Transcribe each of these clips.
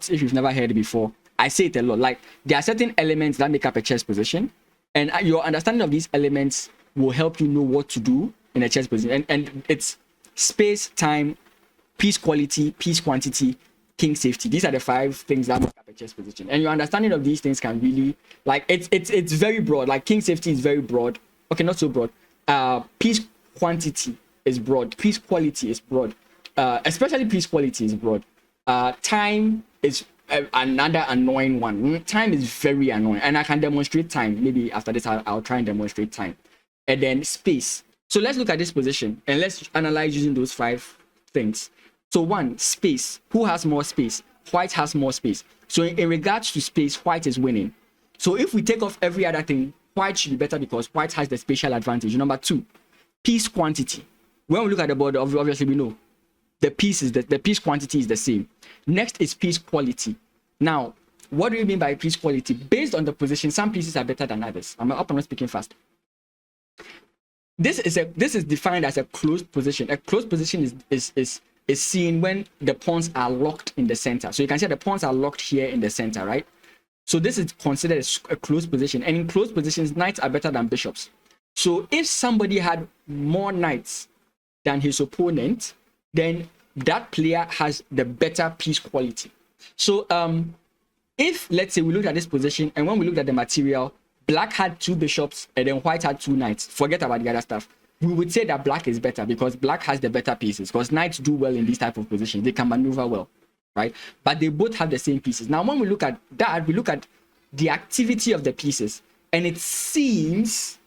If you've never heard it before, I say it a lot. Like, there are certain elements that make up a chess position, and your understanding of these elements will help you know what to do in a chess position. And it's space, time, piece quality, piece quantity, king safety. These are the 5 things that make up a chess position. And your understanding of these things can really, like, it's very broad. Like, king safety is very broad. Okay, not so broad. Piece quantity is broad. Piece quality is broad. Especially piece quality is broad. Time is another annoying one. Time is very annoying, and I can demonstrate time. Maybe after this, I'll try and demonstrate time. And then space. So let's look at this position and let's analyze using those 5 things. So 1, space. Who has more space? White has more space. So in regards to space, white is winning. So if we take off every other thing, white should be better because white has the spatial advantage. Number 2, piece quantity. When we look at the board, obviously we know the piece quantity is the same. Next is piece quality. Now, what do you mean by piece quality? Based on the position, some pieces are better than others. I'm not speaking fast. This is defined as a closed position. A closed position is seen when the pawns are locked in the center. So you can see the pawns are locked here in the center, right? So this is considered a closed position. And in closed positions, knights are better than bishops. So if somebody had more knights than his opponent, then that player has the better piece quality. So if, let's say, we look at this position, and when we looked at the material, black had 2 bishops and then white had 2 knights. Forget about the other stuff. We would say that black is better because black has the better pieces, because knights do well in these type of positions. They can maneuver well, right? But they both have the same pieces. Now, when we look at that, we look at the activity of the pieces, and it seems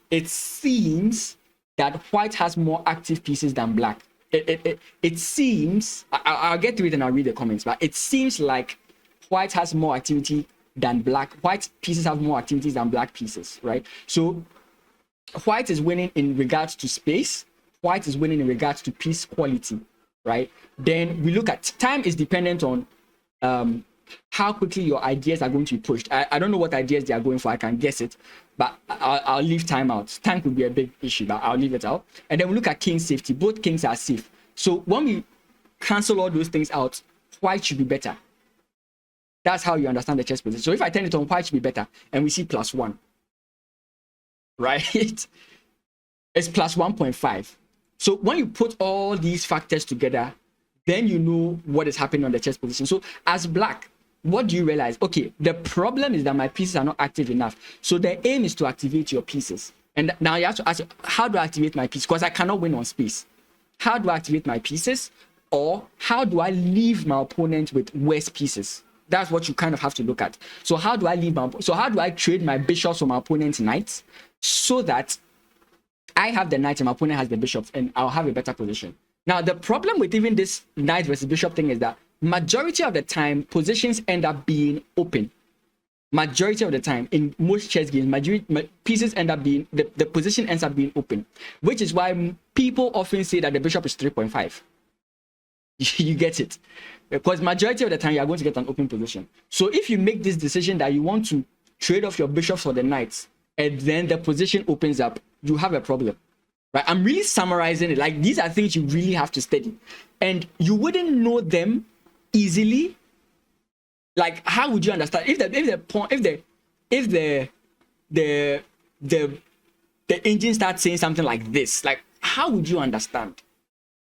that white has more active pieces than black. It seems, I'll get to it and I'll read the comments, but it seems like white has more activity than black. White pieces have more activities than black pieces, right? So white is winning in regards to space. White is winning in regards to piece quality, right? Then we look at time is dependent on how quickly your ideas are going to be pushed. I don't know what ideas they are going for. I can guess it, but I'll leave time out. Time could be a big issue, but I'll leave it out. And then we look at king safety. Both kings are safe. So when we cancel all those things out, white should be better. That's how you understand the chess position. So if I turn it on, white should be better, and we see +1, right? It's +1.5. So when you put all these factors together, then you know what is happening on the chess position. So as black, what do you realize? Okay, the problem is that my pieces are not active enough. So the aim is to activate your pieces. And now you have to ask, how do I activate my piece? Because I cannot win on space. How do I activate my pieces? Or how do I leave my opponent with worse pieces? That's what you kind of have to look at. So how do I trade my bishops for my opponent's knights so that I have the knight and my opponent has the bishops and I'll have a better position? Now, the problem with even this knight versus bishop thing is that majority of the time, positions end up being open. Majority of the time, in most chess games, pieces end up being, the position ends up being open, which is why people often say that the bishop is 3.5. You get it? Because majority of the time, you are going to get an open position. So if you make this decision that you want to trade off your bishops for the knights, and then the position opens up, you have a problem. Right? I'm really summarizing it. Like, these are things you really have to study. And you wouldn't know them easily. Like, how would you understand if the engine starts saying something like this? Like, how would you understand?